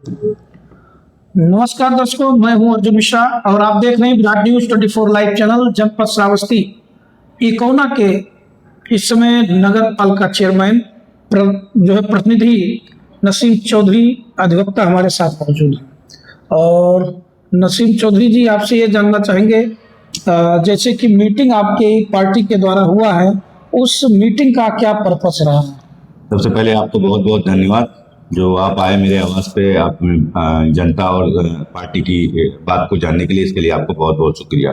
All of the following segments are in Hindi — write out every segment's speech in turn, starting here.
नमस्कार दर्शकों, मैं हूं अर्जुन मिश्रा और आप देख रहे हैं विराट न्यूज 24 लाइव चैनल। जनपद श्रावस्ती इकौना के इस समय नगर पालिका चेयरमैन जो है प्रतिनिधि नसीम चौधरी अधिवक्ता हमारे साथ मौजूद हैं। और नसीम चौधरी जी, आपसे ये जानना चाहेंगे जैसे कि मीटिंग आपके पार्टी के द्वारा हुआ है, उस मीटिंग का क्या पर्पस रहा है? सबसे पहले आपको बहुत बहुत धन्यवाद जो आप आए मेरे आवाज़ पे। आप जनता और पार्टी की बात को जानने के लिए, इसके लिए आपको बहुत बहुत शुक्रिया।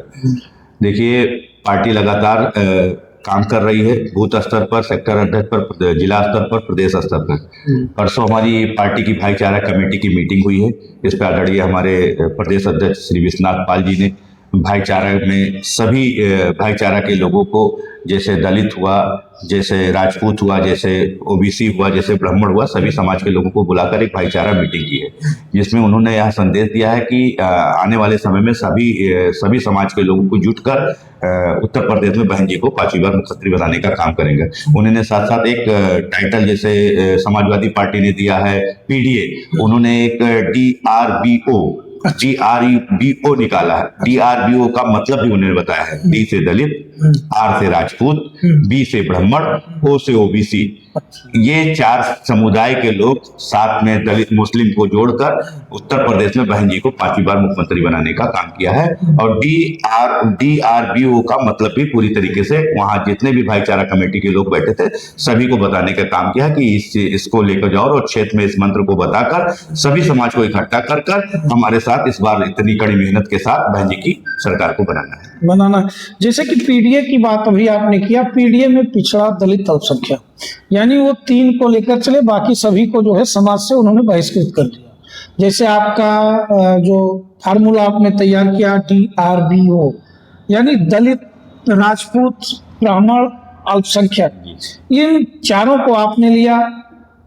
देखिए, पार्टी लगातार काम कर रही है, बूथ स्तर पर, सेक्टर अध्यक्ष पर, जिला स्तर पर, प्रदेश स्तर पर। परसों हमारी पार्टी की भाईचारा कमेटी की मीटिंग हुई है। इस पर आदरणीय हमारे प्रदेश अध्यक्ष श्री विश्वनाथ पाल जी ने भाईचारा में सभी भाईचारा के लोगों को, जैसे दलित हुआ, जैसे राजपूत हुआ, जैसे ओबीसी हुआ, जैसे ब्राह्मण हुआ, सभी समाज के लोगों को बुलाकर एक भाईचारा मीटिंग की है, जिसमें उन्होंने यह संदेश दिया है कि आने वाले समय में सभी समाज के लोगों को जुटकर उत्तर प्रदेश में बहन जी को 5वीं बार मुख्यमंत्री बनाने का काम करेंगे। उन्होंने साथ साथ एक टाइटल जैसे समाजवादी पार्टी ने दिया है पीडीए, उन्होंने एक DRBO निकाला है। DRBO का मतलब भी उन्होंने बताया है, D से दलित, R से राजपूत, B से ब्राह्मण, O से ओबीसी। ये 4 समुदाय के लोग साथ में दलित मुस्लिम को जोड़कर उत्तर प्रदेश में बहन जी को 5वीं बार मुख्यमंत्री बनाने का काम किया है। और DRBO का मतलब भी पूरी तरीके से वहां जितने भी भाईचारा कमेटी के लोग बैठे थे सभी को बताने का काम किया कि इसको लेकर जाओ और क्षेत्र में इस मंत्र को बताकर सभी समाज को इकट्ठा कर हमारे साथ इस बार इतनी कड़ी मेहनत के साथ बहन जी की सरकार को बनाना है। जैसे कि पीडीए की बात अभी आपने किया, पीडीए में पिछड़ा, दलित, अल्पसंख्यक, यानी वो 3 को लेकर चले, बाकी सभी को जो है समाज से उन्होंने बहिष्कृत कर दिया। जैसे आपका जो फार्मूला आपने तैयार किया DRBO, यानी दलित, राजपूत, ब्राह्मण, अल्पसंख्यक, इन 4 को आपने लिया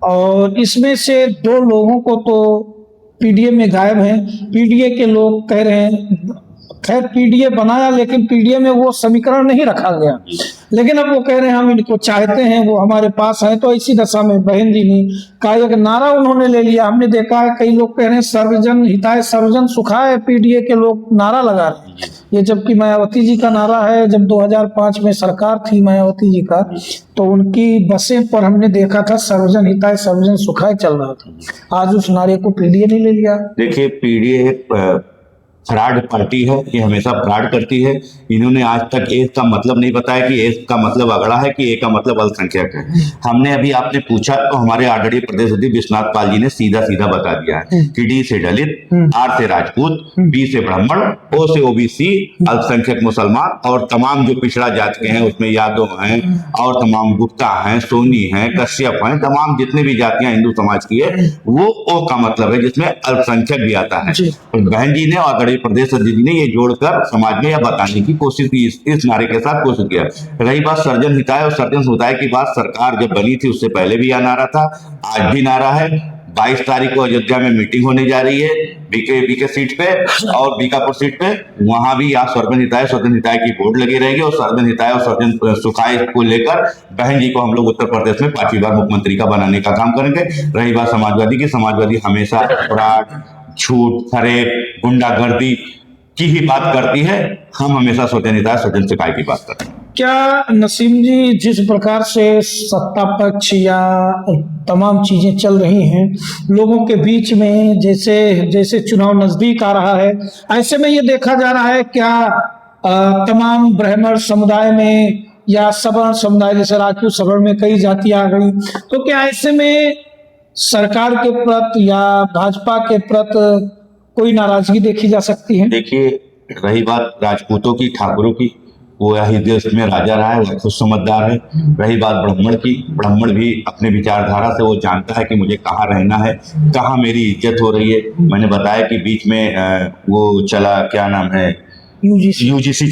और इसमें से 2 लोगों को तो पीडीए में गायब है। पीडीए के लोग कह रहे हैं, खैर पीडीए बनाया लेकिन पीडीए में वो समीकरण नहीं रखा गया, लेकिन अब वो कह रहे हैं हम इनको चाहते हैं, वो हमारे पास है। तो ऐसी दशा में बहन जी ने का एक नारा उन्होंने ले लिया। हमने देखा है कई लोग कह रहे हैं सर्वजन हिताय सर्वजन सुखाय, पीडीए के लोग नारा लगा रहे हैं ये, जबकि मायावती जी का नारा है। जब 2005 में सरकार थी मायावती जी का, तो उनकी बसें पर हमने देखा था सर्वजन हिताय सर्वजन सुखाय चल रहा था। आज उस नारे को पीडीए ने ले लिया। देखिए, पीडीए फ्रॉड पार्टी है, ये हमेशा फ्रॉड करती है। इन्होंने आज तक ए का मतलब नहीं बताया कि ए का मतलब अगड़ा है कि ए का मतलब अल्पसंख्यक है। हमने अभी आपने पूछा तो हमारे आदरणीय प्रदेश अध्यक्ष विश्वनाथ पाल जी ने सीधा सीधा बता दिया है कि D से दलित, R से राजपूत, B से ब्राह्मण, O से ओबीसी, अल्पसंख्यक मुसलमान और तमाम जो पिछड़ा जात के हैं उसमें यादव हैं और तमाम गुप्ता हैं, सोनी हैं, कश्यप हैं, तमाम जितने भी जातियां हिंदू समाज की है वो O का मतलब है, जिसमें अल्पसंख्यक भी आता है। बहन जी ने और प्रदेश अध्यक्ष जी ने ये जोड़कर समाज में यह बताने की कोशिश की, इस नारे के साथ कोशिश किया। रही बात सर्जन हिताय और सर्जन सुधाय की बात, सरकार जब बनी थी उससे पहले भी यह नारा था, आज भी नारा है। 22 तारीख को अयोध्या में मीटिंग होने जा रही है बीके सीट पे और बीकापुर सीट पे, वहां भी आप सर्जन हिताय की बोर्ड लगी रहेगी और सर्जन हिताय और सर्जन सुखाय को लेकर बहन जी को हम लोग उत्तर प्रदेश में 5वीं बार मुख्यमंत्री का बनाने का काम करेंगे। रही बात समाजवादी की, समाजवादी हमेशा अपराध, झूठ, फरेब, गुंडागर्दी की ही बात करती है। हम हमेशा सर्जन हिताय सर्जन सुखाय की बात करते हैं। क्या नसीम जी, जिस प्रकार से सत्ता पक्ष या तमाम चीजें चल रही हैं लोगों के बीच में, जैसे जैसे चुनाव नजदीक आ रहा है, ऐसे में ये देखा जा रहा है क्या तमाम ब्राह्मण समुदाय में या सवर्ण समुदाय जैसे राजपूत सवर्ण में कई जातियां आ गई, तो क्या ऐसे में सरकार के प्रति या भाजपा के प्रति कोई नाराजगी देखी जा सकती है? देखिए, रही बात राजपूतों की, ठाकुरों की, वो यही देश में राजा रहा है, वो खुद समझदार है। रही बात ब्राह्मण की, ब्राह्मण भी अपने विचारधारा से वो जानता है कि मुझे कहाँ रहना है, कहाँ मेरी इज्जत हो रही है। मैंने बताया कि बीच में वो चला, क्या नाम है, यूजीसी यूजीसी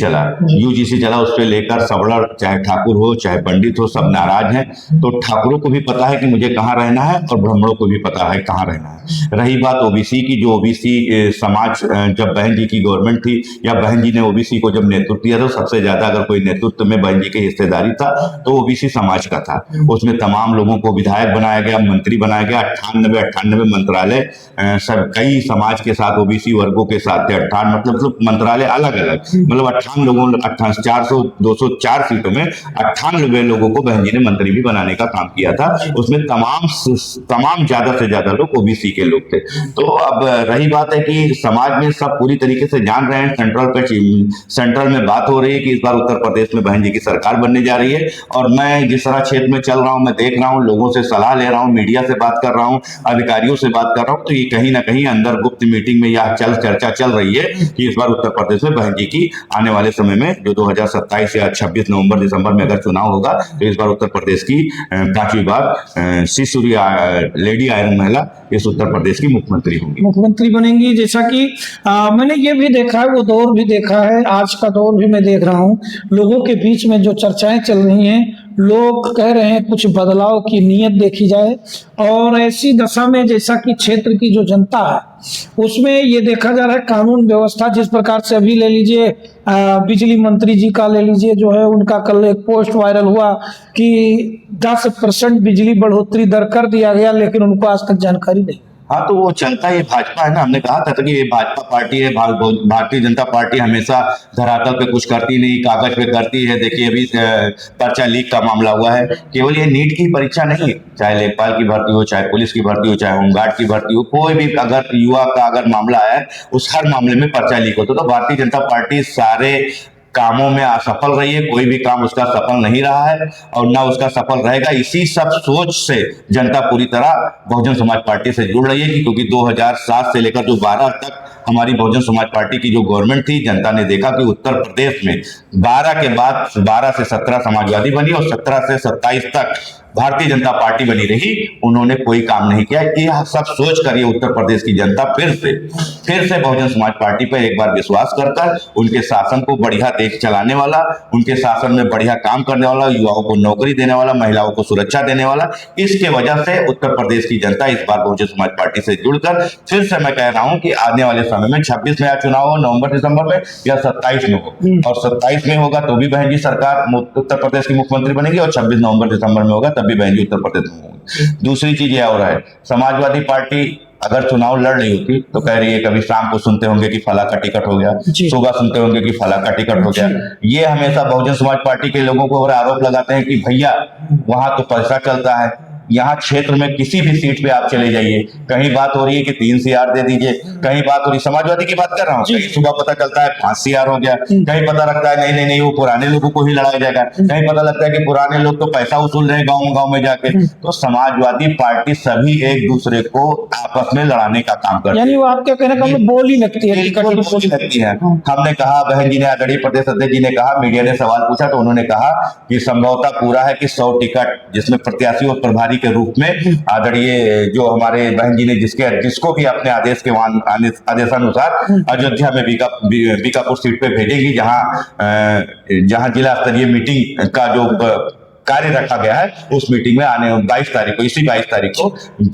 चला, उस पर लेकर सबलर चाहे ठाकुर हो चाहे पंडित हो सब नाराज हैं। तो ठाकुरों को भी पता है कि मुझे कहाँ रहना है और ब्राह्मणों को भी पता है कहाँ रहना है। रही बात ओबीसी की, जो ओबीसी समाज जब बहन जी की गवर्नमेंट थी या बहन जी ने ओबीसी को जब नेतृत्व दिया तो सबसे ज्यादा अगर कोई नेतृत्व में बहन जी की हिस्सेदारी था तो ओबीसी समाज का था। उसमें तमाम लोगों को विधायक बनाया गया, मंत्री बनाया गया, 98 मंत्रालय सब कई समाज के साथ ओबीसी वर्गों के साथ थे। 58 मतलब मंत्रालय अलग अलग, मतलब 58 लोगों 204 सीटों में 98 लोगों को बहन जी ने मंत्री भी बनाने का काम किया था। उसमें तमाम ज्यादा से ज्यादा लोग ओबीसी के लोग थे। तो अब रही बात है कि समाज में सब पूरी तरीके से जान रहे हैं, सेंट्रल में बात हो रही है कि इस बार उत्तर प्रदेश में बहन जी की सरकार बनने जा रही है। और मैं जिस तरह क्षेत्र में चल रहा हूं, मैं देख रहा हूं, लोगों से सलाह ले रहा हूं, मीडिया से बात कर रहा हूं, अधिकारियों से बात कर रहा हूं, तो ये कहीं ना कहीं अंदर गुप्त मीटिंग में यह चर्चा चल रही है कि इस बार उत्तर प्रदेश में बहन जी की आने वाले समय में जो 2027 या 26 नवंबर दिसंबर में अगर चुनाव होगा तो इस बार उत्तर प्रदेश की 5वीं बार शिशुरी लेडी आयरन महिला इस उत्तर प्रदेश की मुख्यमंत्री बनेंगी। जैसा कि मैंने ये भी देखा है, वो दौर भी देखा है, आज का दौर भी मैं देख रहा हूँ, लोगों के बीच में जो चर्चाएं चल रही हैं, लोग कह रहे हैं कुछ बदलाव की नीयत देखी जाए। और ऐसी दशा में जैसा कि क्षेत्र की जो जनता है उसमें ये देखा जा रहा है कानून व्यवस्था जिस प्रकार से, अभी ले लीजिए बिजली मंत्री जी का ले लीजिए, जो है उनका कल एक पोस्ट वायरल हुआ कि 10% बिजली बढ़ोतरी दर कर दिया गया, लेकिन उनको आज तक जानकारी नहीं। हाँ, तो वो चलता है, भाजपा है ना। हमने कहा था कि ये भाजपा पार्टी है, भारतीय जनता पार्टी हमेशा धरातल पे कुछ करती नहीं, कागज पे करती है। देखिए अभी पर्चा लीक का मामला हुआ है। केवल ये नीट की परीक्षा नहीं, चाहे लेखपाल की भर्ती हो, चाहे पुलिस की भर्ती हो, चाहे होमगार्ड की भर्ती हो, कोई भी अगर युवा का अगर मामला है उस हर मामले में पर्चा लीक होता। तो भारतीय जनता पार्टी सारे कामों में असफल रही है, कोई भी काम उसका सफल नहीं रहा है और ना उसका सफल रहेगा। इसी सब सोच से जनता पूरी तरह बहुजन समाज पार्टी से जुड़ रही है क्योंकि 2007 से लेकर जो 12 तक हमारी बहुजन समाज पार्टी की जो गवर्नमेंट थी, जनता ने देखा कि उत्तर प्रदेश में 12 के बाद 12 से 17 समाजवादी बनी और 17 से 27 तक भारतीय जनता पार्टी बनी रही। उन्होंने कोई काम नहीं किया। यह सब सोच कर ये उत्तर प्रदेश की जनता फिर से बहुजन समाज पार्टी पर एक बार विश्वास करकर उनके शासन को बढ़िया देश चलाने वाला, उनके शासन में बढ़िया काम करने वाला, युवाओं को नौकरी देने वाला, महिलाओं को सुरक्षा देने वाला, इसके वजह से उत्तर प्रदेश की जनता इस बार बहुजन समाज पार्टी से जुड़कर फिर से मैं कह रहा हूं कि आने वाले समय में 26 में चुनाव हो, नवंबर दिसंबर में या 27 में हो, और 27 में होगा तो भी बहन जी सरकार उत्तर प्रदेश की मुख्यमंत्री बनेगी और 26 नवंबर दिसंबर में होगा तब भी बहन जी उत्तर प्रदेश में होंगी। दूसरी चीज यह हो रहा है, समाजवादी पार्टी अगर चुनाव लड़ रही होती तो कह रही है, कभी शाम को सुनते होंगे कि फला का टिकट हो गया, सुबह सुनते होंगे कि फला का टिकट हो गया। ये हमेशा बहुजन समाज पार्टी के लोगों को और आरोप लगाते हैं कि भैया वहां तो पैसा चलता है, यहाँ क्षेत्र में किसी भी सीट पे आप चले जाइए, कहीं बात हो रही है कि 3 CR दे दीजिए, कहीं बात हो रही, समाजवादी की बात कर रहा हूँ, कहीं सुबह पता चलता है 5 CR हो गया, कहीं पता लगता है नहीं वो पुराने लोगों को ही लड़ाया जाएगा, कहीं पता लगता है कि पुराने लोग तो पैसा वसूल रहे हैं गाँव में जाके। तो समाजवादी पार्टी सभी एक दूसरे को आपस में लड़ाने का काम करती है, यानी वो आपके कहने का मतलब बोली लगती है, बोली लगती है। हमने कहा, बहन जी ने, आदरणीय प्रदेश अध्यक्ष जी ने कहा, मीडिया ने सवाल पूछा तो उन्होंने कहा कि संभवतः पूरा है कि 100 टिकट जिसमें प्रत्याशी और प्रभारी के रूप में आदरणीय जो हमारे बहन जी ने जिसको भी अपने आदेश के आदेशानुसार अयोध्या में बीकापुर सीट पे भेजेंगी, जहां जिला स्तरीय मीटिंग का जो कार्य रखा गया है, उस मीटिंग में आने 22 तारीख को, इसी 22 तारीख को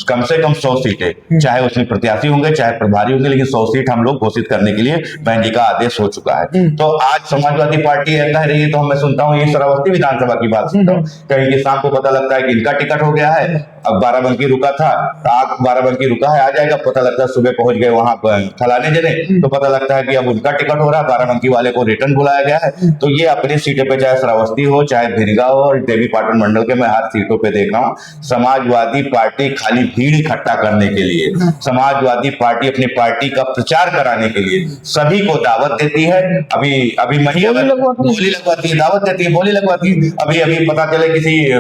कम से कम 100 सीटें, चाहे उसमें प्रत्याशी होंगे चाहे प्रभारी होंगे, लेकिन 100 सीट हम लोग घोषित करने के लिए बहन जी का आदेश हो चुका है। तो आज समाजवादी पार्टी कह रही है, तो मैं सुनता हूँ ये श्रावस्ती विधानसभा की बात सुनता हूँ, कहीं कि शाम को पता लगता है कि इनका टिकट हो गया है, अब बाराबंकी रुका था, आग बाराबंकी रुका है, आ जाएगा, पता लगता है सुबह पहुंच गए वहां फलाने जने, तो पता लगता है कि अब उनका टिकट हो रहा है, बाराबंकी वाले को रिटर्न बुलाया गया है। तो ये अपनी सीटों पे, चाहे श्रावस्ती हो, चाहे भिरगा हो, और देवी पाटन मंडल के मैं हर सीटों पे देख रहा हूँ, समाजवादी पार्टी खाली भीड़ इकट्ठा करने के लिए, समाजवादी पार्टी अपनी पार्टी का प्रचार कराने के लिए सभी को दावत देती है। अभी महिला बोली लगवाती है, दावत देती है, बोली लगवाती है। अभी पता चले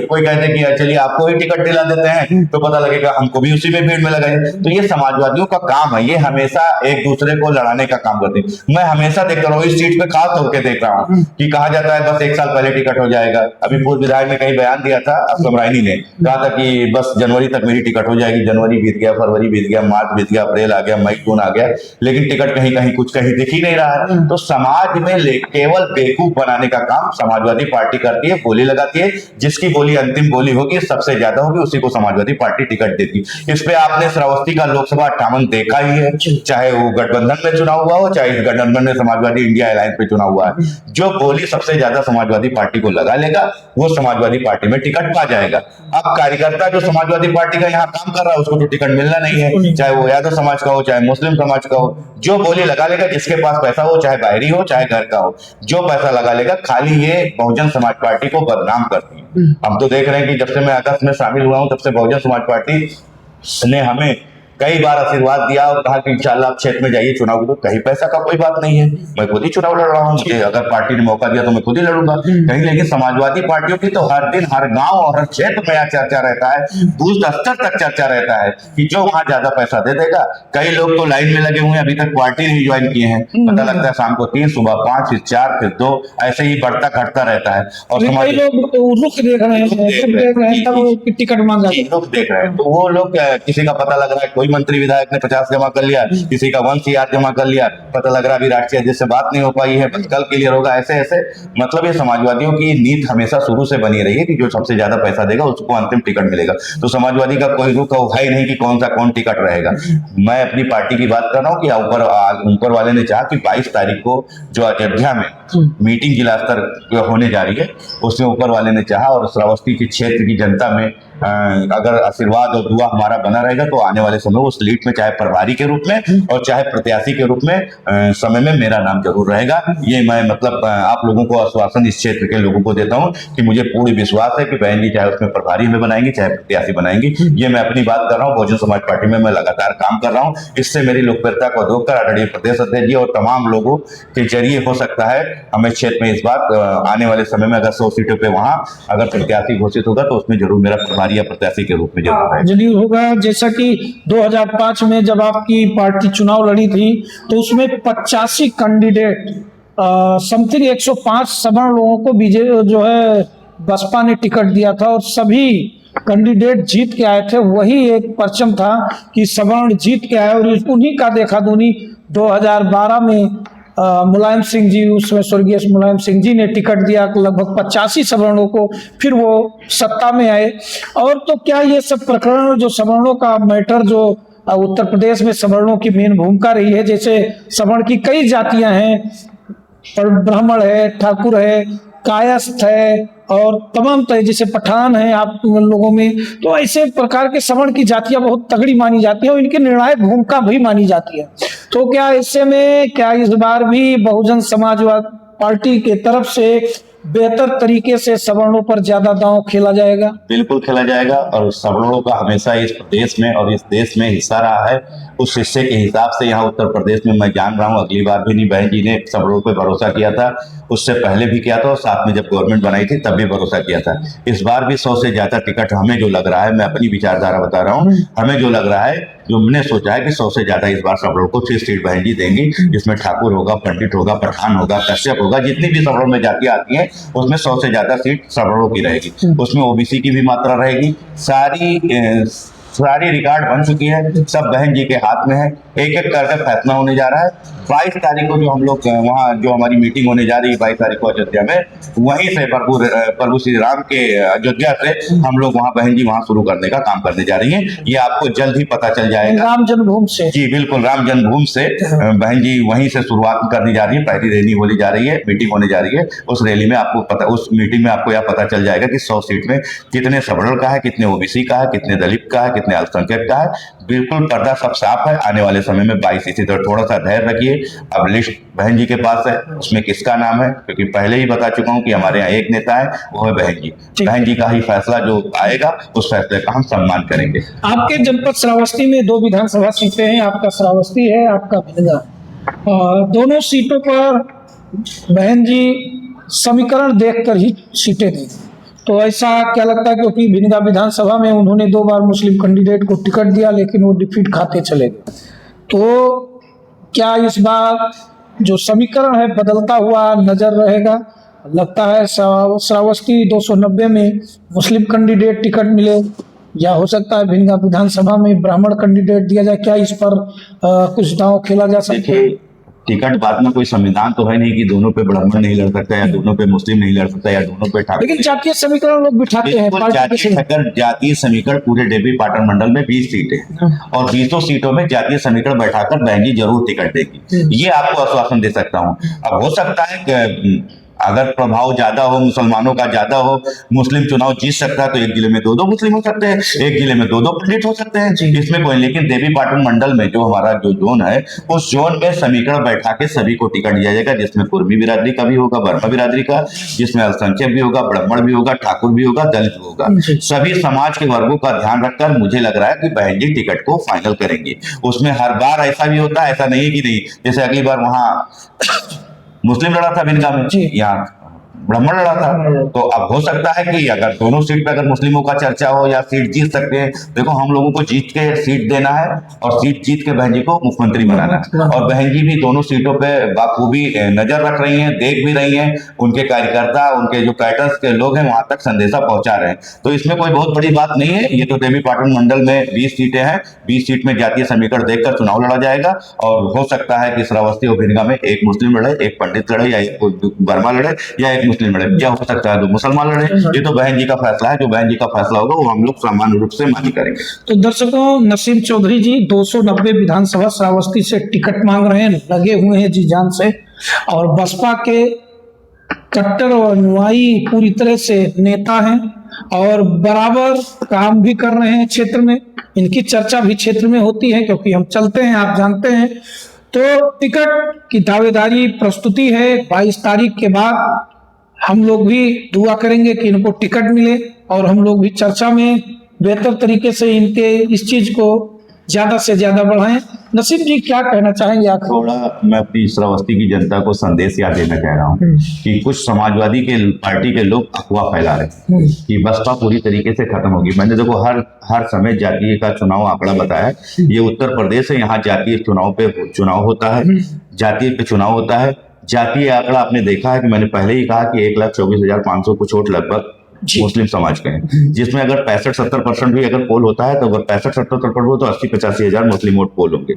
कोई कहते कि चलिए आपको ही टिकट दिला देते हैं, हैं तो पता लगेगा हमको भी उसी में भीड़ में लगाए। तो ये समाजवादियों का काम है, ये हमेशा एक दूसरे को लड़ाने का काम करते हैं। मैं हमेशा देख रहा हूँ, इस सीट पे खास तौर के देख रहा हूँ कि कहा जाता है बस 1 साल पहले टिकट हो जाएगा। अभी पूर्व विधायक ने कहीं बयान दिया था, असलम रायनी ने कहा था कि बस जनवरी तक मेरी टिकट हो जाएगी। जनवरी बीत गया, फरवरी बीत गया, मार्च बीत गया, अप्रैल आ गया, मई जून आ गया, लेकिन टिकट कहीं कहीं कुछ कहीं दिख ही नहीं रहा है। तो समाज में केवल बेवकूफ बनाने का काम समाजवादी पार्टी करती है, बोली लगाती है। जिसकी बोली अंतिम बोली होगी, सबसे ज्यादा होगी, उसी को समाजवादी पार्टी टिकट देगी। इस पे आपने श्रावस्ती का लोकसभा 58 देखा ही है, चाहे वो गठबंधन में चुनाव हुआ हो, चाहे गठबंधन में समाजवादी इंडिया अलायंस पे चुनाव हुआ है। जो बोली सबसे ज्यादा समाजवादी पार्टी को लगा लेगा, वो समाजवादी पार्टी में टिकट पा जाएगा। अब कार्यकर्ता जो समाजवादी पार्टी का यहाँ काम कर रहा है, उसको तो टिकट मिलना नहीं है, चाहे वो यादव समाज का हो, चाहे मुस्लिम समाज का हो। जो बोली लगा लेगा, जिसके पास पैसा हो, चाहे बाहरी हो चाहे घर का हो, जो पैसा लगा लेगा, खाली ये बहुजन समाज पार्टी को बदनाम करती है। हम तो देख रहे हैं कि जब से मैं अगस्त में शामिल हुआ हूं, तब से बहुजन समाज पार्टी ने हमें कई बार आशीर्वाद दिया और कहा कि इंशाल्लाह आप क्षेत्र में जाइए चुनाव को। कहीं पैसा का कोई बात नहीं है, मैं खुद ही चुनाव लड़ रहा हूँ, मुझे अगर पार्टी ने मौका दिया तो मैं खुद ही लड़ूंगा कहीं। लेकिन समाजवादी पार्टियों की तो हर दिन हर गांव और हर क्षेत्र में यह चर्चा रहता है, बूथ स्तर तक चर्चा रहता है कि जो वहां ज्यादा पैसा दे देगा। कई लोग तो लाइन में लगे हुए हैं, अभी तक पार्टी नहीं ज्वाइन किए हैं। पता लगता है शाम को 3, सुबह 5, फिर 4, फिर 2, ऐसे ही बढ़ता घटता रहता है। और कई लोग रुख देख रहे हैं तब टिकट मांगा, रुख देख रहे हैं। तो वो लोग, किसी का पता लग रहा है कोई मंत्री विधायक ने 50 जमा कर लिया, किसी का 1 CR जमा कर लिया, पता लग रहा है अभी राष्ट्रीय अध्यक्ष से बात नहीं हो पाई है, बस कल क्लियर होगा। ऐसे ऐसे मतलब ये समाजवादियों की नीति हमेशा शुरू से बनी रही है कि जो सबसे ज्यादा पैसा देगा उसको अंतिम टिकट मिलेगा। तो समाजवादी का कोई रुख है ही नहीं कि कौन टिकट रहेगा। मैं अपनी पार्टी की बात कर रहा हूँ कि ऊपर वाले ने चाहा कि 22 तारीख को जो अयोध्या में मीटिंग जिला स्तर होने जा रही है, उसमें ऊपर वाले ने चाहा और श्रावस्ती के क्षेत्र की जनता में अगर आशीर्वाद और दुआ हमारा बना रहेगा तो आने वाले समय उस लीड में चाहे प्रभारी के रूप में और चाहे प्रत्याशी के रूप में समय में मेरा नाम जरूर रहेगा। ये मैं मतलब आप लोगों को आश्वासन इस क्षेत्र के लोगों को देता हूं कि मुझे पूरी विश्वास है कि बहन जी चाहे उसमें प्रभारी में बनाएंगी चाहे प्रत्याशी बनाएंगी। ये मैं अपनी बात कर रहा हूँ, बहुजन समाज पार्टी में मैं लगातार काम कर रहा हूँ। इससे मेरी लोकप्रियता को देखकर आदरणीय प्रदेश अध्यक्ष जी और तमाम लोगों के जरिए हो सकता है हमें क्षेत्र में इस बार आने वाले समय में अगर 100 सीटों पे वहां अगर प्रत्याशी घोषित होगा तो उसमें जरूर मेरा प्रभारी या प्रत्याशी के रूप में जरूर होगा। जैसा कि 2005 में जब आपकी पार्टी चुनाव लड़ी थी तो उसमें 85 कैंडिडेट समथिंग 105 सवर्ण लोगों को बीजेपी जो है बसपा ने टिकट दिया था और सभी कैंडिडेट जीत के आए थे। वही एक परचम था कि सवर्ण जीत के आए और उन्हीं का देखा दूनी 2012 में मुलायम सिंह जी, उसमें स्वर्गीय मुलायम सिंह जी ने टिकट दिया लगभग 85 सवर्णों को, फिर वो सत्ता में आए। और तो क्या ये सब प्रकरण जो सवर्णों का मैटर जो उत्तर प्रदेश में सवर्णों की मेन भूमिका रही है, जैसे सवर्ण की कई जातियां हैं, ब्राह्मण है, ठाकुर है, कायस्थ है और तमाम तरह जैसे पठान है आप लोगों में, तो ऐसे प्रकार के सवर्ण की जातियां बहुत तगड़ी मानी जाती है और इनकी निर्णायक भूमिका भी मानी जाती है। तो क्या ऐसे में क्या इस बार भी बहुजन समाजवाद पार्टी के तरफ से बेहतर तरीके से सवर्णों पर ज्यादा दांव खेला जाएगा? बिल्कुल खेला जाएगा और सवर्णों का हमेशा इस प्रदेश में और इस देश में हिस्सा रहा है। उस हिस्से के हिसाब से यहाँ उत्तर प्रदेश में मैं जान रहा हूँ, अगली बार भी नहीं बहन जी ने सवर्णों पर भरोसा किया था, उससे पहले भी किया था और साथ में जब गवर्नमेंट बनाई थी तब भी भरोसा किया था। इस बार भी 100 से ज्यादा टिकट हमें जो लग रहा है, मैं अपनी विचारधारा बता रहा हूँ, हमें जो लग रहा है, जो हमने सोचा है कि 100 से ज्यादा इस बार सवर्णों को 6 सीट बहन जी देंगी, जिसमें ठाकुर होगा, पंडित होगा, पठान होगा, कश्यप होगा, जितनी भी सवर्णों में जातियां आती हैं उसमें 100 से ज्यादा सीट सवर्णों की रहेगी। उसमें ओबीसी की भी मात्रा रहेगी। सारी रिकॉर्ड बन चुकी है, सब बहन जी के हाथ में है, एक एक करके फैसला होने जा रहा है। 22 तारीख को जो हम लोग वहाँ जो हमारी मीटिंग होने जा रही है 22 तारीख को अयोध्या में, वहीं से प्रभु श्री राम के अयोध्या से हम लोग वहाँ बहन जी वहाँ शुरू करने का काम करने जा रही हैं। ये आपको जल्द ही पता चल जाएगा। राम जन्मभूमि से? जी बिल्कुल, राम जन्मभूमि से बहन जी वहीं से शुरुआत करने जा रही है। पहली रैली होने जा रही है, मीटिंग होने जा रही है। उस रैली में आपको पता, उस मीटिंग में आपको यह पता चल जाएगा कि 100 सीट में कितने सवर्ण का है, कितने ओबीसी का है, कितने दलित का है, कितने अल्पसंख्यक का है। बिल्कुल पर्दा सब साफ है। आने वाले समय में 22 इसी तरह थोड़ा सा धैर्य रखिए। अब लिस्ट बहन जी के पास है, उसमें किसका नाम है, क्योंकि पहले ही बता चुका हूं कि हमारे यहाँ एक नेता है, वो है बहन जी। बहन जी का ही फैसला जो आएगा उस फैसले का हम सम्मान करेंगे। आपके जनपद श्रावस्ती में 2 विधानसभा सीटें हैं, आपका श्रावस्ती है, आपका भिलगा। दोनों सीटों पर बहन जी समीकरण देखकर ही सीटें देंगे। तो ऐसा क्या लगता है, क्योंकि भिनगा विधानसभा में उन्होंने 2 बार मुस्लिम कैंडिडेट को टिकट दिया लेकिन वो डिफीट खाते चले गए, तो क्या इस बार जो समीकरण है बदलता हुआ नजर रहेगा? लगता है श्रावस्ती 290 में मुस्लिम कैंडिडेट टिकट मिले, या हो सकता है भिनगा विधानसभा में ब्राह्मण कैंडिडेट दिया जाए? क्या इस पर कुछ दांव खेला जा सकता है? टिकट बात में कोई संविधान तो है नहीं कि दोनों पे ब्राह्मण नहीं लड़ सकता, या दोनों पे मुस्लिम नहीं लड़ सकता, या दोनों पे ठाकुर। लेकिन जातीय समीकरण लोग बिठाते हैं पार्टी के। अगर जातीय समीकरण पूरे डेवी पाटन मंडल में 20 सीटें और 20 सीटों में जातीय समीकरण बैठाकर बहनजी जरूर टिकट देगी, ये आपको आश्वासन दे सकता हूँ। अब हो सकता है कि अगर प्रभाव ज्यादा हो, मुसलमानों का ज्यादा हो, मुस्लिम चुनाव जीत सकता है तो एक जिले में 2-2 मुस्लिम हो सकते हैं, एक जिले में 2-2 पंडित हो सकते हैं, इसमें कोई। लेकिन देवी पाटन मंडल में जो हमारा जो जोन है, उस जोन में समीकरण बैठा के सभी को टिकट दिया जाएगा, जिसमें कुर्मी बिरादरी का भी होगा, वर्मा बिरादरी का, जिसमें अल्पसंख्यक भी होगा, ब्राह्मण भी होगा, ठाकुर भी होगा, दलित भी होगा। सभी समाज के वर्गों का ध्यान रखकर मुझे लग रहा है कि बहन जी टिकट को फाइनल करेंगे। उसमें हर बार ऐसा भी होता है, ऐसा नहीं है कि नहीं। जैसे अगली बार वहां मुस्लिम लड़ा था भिनगा में, यहाँ ब्राह्मण लड़ा था, तो अब हो सकता है कि अगर दोनों सीट पे अगर मुस्लिमों का चर्चा हो या सीट जीत सकते हैं। देखो, हम लोगों को जीत के सीट देना है और सीट जीत के बहन जी को मुख्यमंत्री बनाना है, और बहन जी भी दोनों सीटों पे बाखूबी नजर रख रही हैं, देख भी रही हैं। उनके कार्यकर्ता, उनके जो कैडर्स के लोग हैं, वहां तक संदेशा पहुंचा रहे हैं। तो इसमें कोई बहुत बड़ी बात नहीं है। ये तो देवी पाटन मंडल में 20 सीटें हैं, 20 सीट में जातीय समीकरण देखकर चुनाव लड़ा जाएगा, और हो सकता है कि श्रावस्ती और भिनगा में एक मुस्लिम लड़े, एक पंडित लड़े, या एक वर्मा लड़े, या एक मुस्लिम लड़े, क्या हो सकता है 2 मुसलमान लड़े। ये तो बहन जी का फैसला है, जो बहन जी का फैसला होगा वो हम लोग सामान्य रूप से मान्य करेंगे। तो दर्शकों, नसीम चौधरी जी 290 विधानसभा श्रावस्ती से टिकट मांग रहे हैं, लगे हुए हैं जी जान से, और बसपा के कट्टर और अनुयायी पूरी तरह से नेता हैं और बराबर काम भी कर रहे हैं क्षेत्र में। इनकी चर्चा भी क्षेत्र में होती है, क्योंकि हम चलते हैं, आप जानते हैं। तो टिकट की दावेदारी प्रस्तुति है। 22 तारीख के बाद हम लोग भी दुआ करेंगे कि इनको टिकट मिले, और हम लोग भी चर्चा में बेहतर तरीके से इनके इस चीज को ज्यादा से ज्यादा बढ़ाएं। नसीम जी, क्या कहना चाहेंगे आप? थोड़ा मैं अपनी श्रावस्ती की जनता को संदेश याद देना चाह रहा हूँ कि कुछ समाजवादी के पार्टी के लोग अफवाह फैला रहे हैं कि बसपा पूरी तरीके से खत्म होगी। मैंने देखो हर समय जातीय का चुनाव आंकड़ा बताया। ये उत्तर प्रदेश है, यहाँ जातीय चुनाव होता है, जातीय पे चुनाव होता है। जातीय आंकड़ा आपने देखा है कि मैंने पहले ही कहा कि 1,24,500 कुछ वोट लगभग मुस्लिम समाज के हैं, जिसमें अगर 65-70% भी अगर पोल होता है, तो अगर 65-70% हो तो 80-85 हजार मुस्लिम वोट पोल होंगे।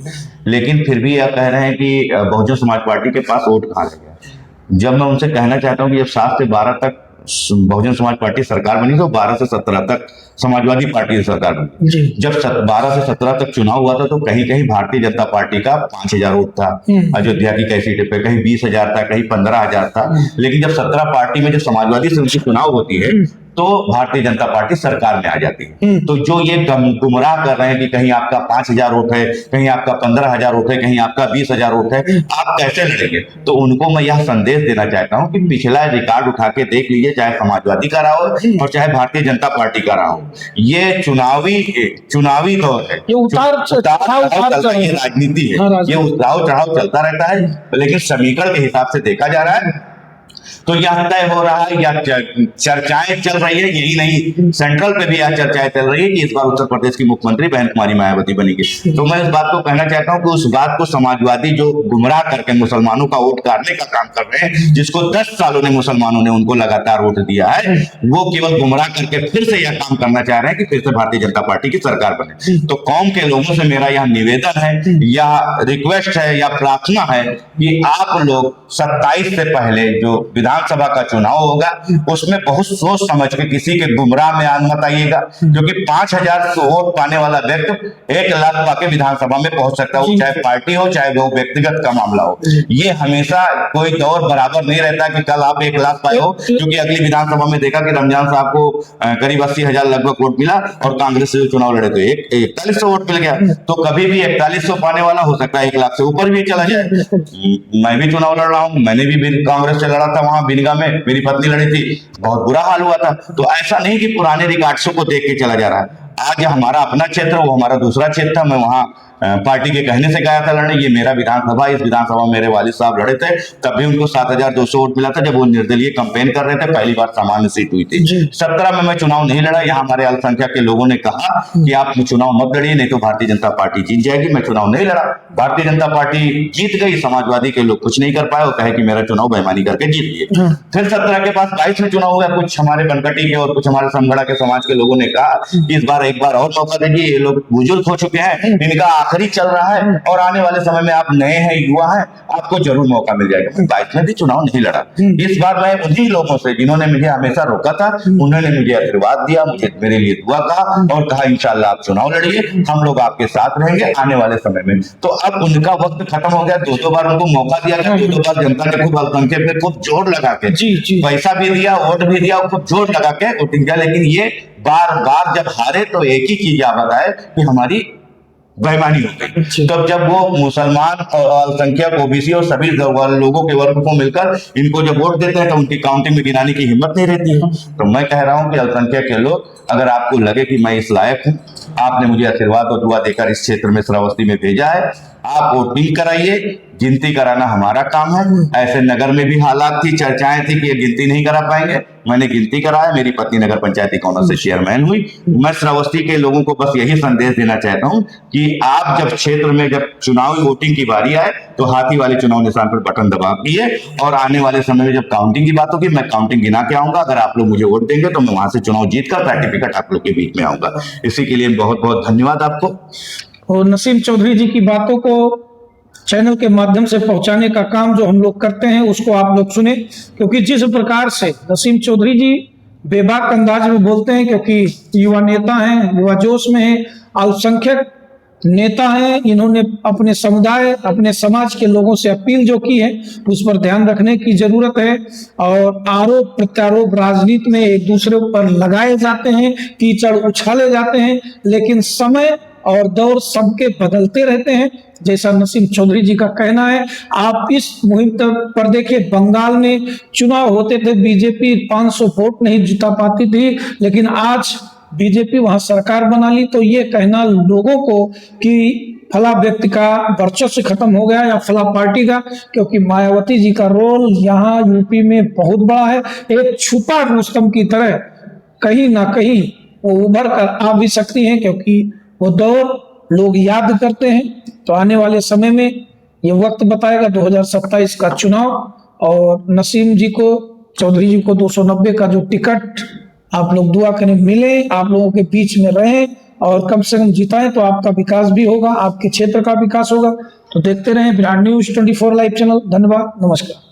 लेकिन फिर भी आप कह रहे हैं कि बहुजन समाज पार्टी के पास वोट कहाँ रह गया। जब मैं उनसे कहना चाहता हूँ कि जब 7 से 12 तक बहुजन समाज पार्टी सरकार बनी, तो 12 से 17 तक समाजवादी पार्टी की सरकार बनी। जब 12 से 17 तक चुनाव हुआ था, तो कहीं कहीं भारतीय जनता पार्टी का 5,000 वोट था अयोध्या की कई सीटें पे, कहीं 20,000 था, कहीं 15,000 था। लेकिन जब 17 पार्टी में जब समाजवादी से उनकी चुनाव होती है, तो भारतीय जनता पार्टी सरकार में आ जाती है। तो जो ये गुमराह कर रहे हैं कि कहीं आपका 5,000 वोट है, कहीं आपका 15,000 वोट है, कहीं आपका 20,000 वोट है, आप कैसे लड़ेंगे? तो उनको मैं यह संदेश देना चाहता हूं कि पिछला रिकॉर्ड उठा के देख लीजिए, चाहे समाजवादी का रहा हो और चाहे भारतीय जनता पार्टी का रहा हो। ये चुनावी दौर है, ये उतार चढ़ाव ये राजनीति है, ये उतार चढ़ाव चलता रहता है। लेकिन समीकरण के हिसाब से देखा जा रहा है तो यह तय हो रहा है, या चर्चाएं चल रही है, यही नहीं सेंट्रल पे भी यह चर्चाएं चल रही है कि इस बार उत्तर प्रदेश की मुख्यमंत्री बहन कुमारी मायावती बनेगी। तो मैं इस बात को कहना चाहता हूं कि उस बात को समाजवादी जो गुमराह करके मुसलमानों का वोट काटने का काम कर रहे हैं, जिसको 10 सालों ने मुसलमानों ने उनको लगातार वोट दिया है, वो केवल गुमराह करके फिर से यह काम करना चाह रहे हैं कि फिर से भारतीय जनता पार्टी की सरकार बने। तो कौम के लोगों से मेरा यह निवेदन है, या रिक्वेस्ट है, या प्रार्थना है कि आप लोग 27 से पहले जो विधानसभा का चुनाव होगा, उसमें बहुत सोच समझ के किसी के गुमराह में मत आइएगा, क्योंकि 5,000 वोट पाने वाला व्यक्ति 1 लाख पाके विधानसभा में पहुंच सकता है, चाहे पार्टी हो चाहे वो व्यक्तिगत का मामला हो। ये हमेशा कोई दौर बराबर नहीं रहता कि कल आप 1 लाख पाए हो, क्योंकि अगली विधानसभा में देखा कि रमजान साहब को करीब 80,000 लगभग वोट मिला, और कांग्रेस से चुनाव लड़े तो 4100 वोट मिल गया। तो कभी भी 4100 पाने वाला हो सकता है 1 लाख से ऊपर भी चला जाए। मैं भी चुनाव लड़ रहा हूं, मैंने भी कांग्रेस से लड़ा था, वहां भिनगा में मेरी पत्नी लड़ी थी, बहुत बुरा हाल हुआ था। तो ऐसा नहीं कि पुराने रिकॉर्ड्सों को देख के चला जा रहा है। आज हमारा अपना क्षेत्र, वो हमारा दूसरा क्षेत्र था, मैं वहां पार्टी के कहने से गया था लड़ने। ये मेरा विधानसभा, इस विधानसभा में मेरे वालिद साहब लड़े थे, तब भी उनको 7,200 वोट मिला था जब वो निर्दलीय कैंपेन कर रहे थे, पहली बार सामान्य सीट हुई थी। 17 में मैं चुनाव नहीं लड़ा। यहाँ हमारे अल्पसंख्यक के लोगों ने कहा कि आप चुनाव मत लड़िए, नहीं तो भारतीय जनता पार्टी जीत जाएगी। मैं चुनाव नहीं लड़ा, भारतीय जनता पार्टी जीत गई। समाजवादी के लोग कुछ नहीं कर पाए, वो कहे कि मेरा चुनाव बेईमानी करके जीत लिए। फिर 17 के पास 22 में चुनाव हुआ। कुछ हमारे बनकटी के और कुछ हमारे समगढ़ा के समाज के लोगों ने कहा कि इस बार एक बार और मौका दीजिए, ये लोग बुजुर्ग हो चुके हैं, इनका आखिरी चल रहा है और आने वाले समय में आप नए हैं, युवा हैं, आपको जरूर मौका मिल जाएगा। 22 में भी चुनाव नहीं लड़ा। इस बार मैं उन्हीं लोगों से जिन्होंने मुझे हमेशा रोका था, उन्होंने मुझे आशीर्वाद दिया, मुझे मेरे लिए दुआ कहा और कहा इंशाल्लाह आप चुनाव लड़िए, हम लोग आपके साथ रहेंगे आने वाले समय में। तो अब उनका वक्त खत्म हो गया। 2 बार उनको मौका दिया गया, 2 बार जनता ने खूब अल्पसंख्यक पे खूब जोर लगा के पैसा भी दिया, वोट भी दिया, खूब जोर लगा के वोटिंग किया। लेकिन ये बार बार जब हारे तो एक ही चीज याद बताए कि हमारी बेईमानी हो गई। तब जब वो मुसलमान और अल्पसंख्यक, ओबीसी और सभी लोगों के वर्ग को मिलकर इनको जब वोट देते हैं तो उनकी काउंटिंग में गिनाने की हिम्मत नहीं रहती है। तो मैं कह रहा हूं कि अल्पसंख्यक के लोग, अगर आपको लगे कि मैं इस लायक हूं, आपने मुझे आशीर्वाद और दुआ देकर इस क्षेत्र में श्रावस्ती में भेजा है, आप वोटिंग कराइए। गिनती कराना हमारा काम है। ऐसे नगर में भी हालात थी, चर्चाएं थी कि ये गिनती नहीं करा पाएंगे। मैंने गिनती कराया, मेरी पत्नी नगर पंचायती काउंसिल से चेयरमैन हुई। मैं श्रावस्ती के लोगों को बस यही संदेश देना चाहता हूं कि आप जब क्षेत्र में जब चुनावी वोटिंग की बारी आए तो हाथी वाले चुनाव निशान पर बटन दबा दिए और आने वाले समय में जब काउंटिंग की बात होगी, मैं काउंटिंग गिना के आऊंगा। अगर आप लोग मुझे वोट देंगे तो मैं वहां से चुनाव जीतकर सर्टिफिकेट आप लोग के बीच में आऊंगा। इसी के लिए बहुत बहुत धन्यवाद आपको। और नसीम चौधरी जी की बातों को चैनल के माध्यम से पहुंचाने का काम जो हम लोग करते हैं उसको आप लोग सुने, क्योंकि जिस प्रकार से नसीम चौधरी जी बेबाक अंदाज में बोलते हैं, क्योंकि युवा नेता हैं, युवा जोश में हैं, अल्पसंख्यक नेता हैं, इन्होंने अपने समुदाय, अपने समाज के लोगों से अपील जो की है उस पर ध्यान रखने की जरूरत है। और आरोप प्रत्यारोप राजनीति में एक दूसरे पर लगाए जाते हैं, कीचड़ उछाले जाते हैं, लेकिन समय और दौर सबके बदलते रहते हैं। जैसा नसीम चौधरी जी का कहना है, आप इस मुहिम पर देखिए, बंगाल में चुनाव होते थे, बीजेपी 500 वोट नहीं जिता पाती थी, लेकिन आज बीजेपी वहां सरकार बना ली। तो ये कहना लोगों को कि फला व्यक्ति का वर्चस्व खत्म हो गया या फला पार्टी का, क्योंकि मायावती जी का रोल यहाँ यूपी में बहुत बड़ा है। एक छुपा रुस्तम की तरह कहीं ना कहीं वो उभर कर आ भी सकती हैं, क्योंकि वो दौर लोग याद करते हैं। तो आने वाले समय में ये वक्त बताएगा 2027 का चुनाव, और नसीम जी को, चौधरी जी को 290 का जो टिकट आप लोग दुआ करें मिले, आप लोगों के बीच में रहें और कम से कम जिताएं, तो आपका विकास भी होगा, आपके क्षेत्र का विकास होगा। तो देखते रहें विराट न्यूज 24 लाइव चैनल। धन्यवाद, नमस्कार।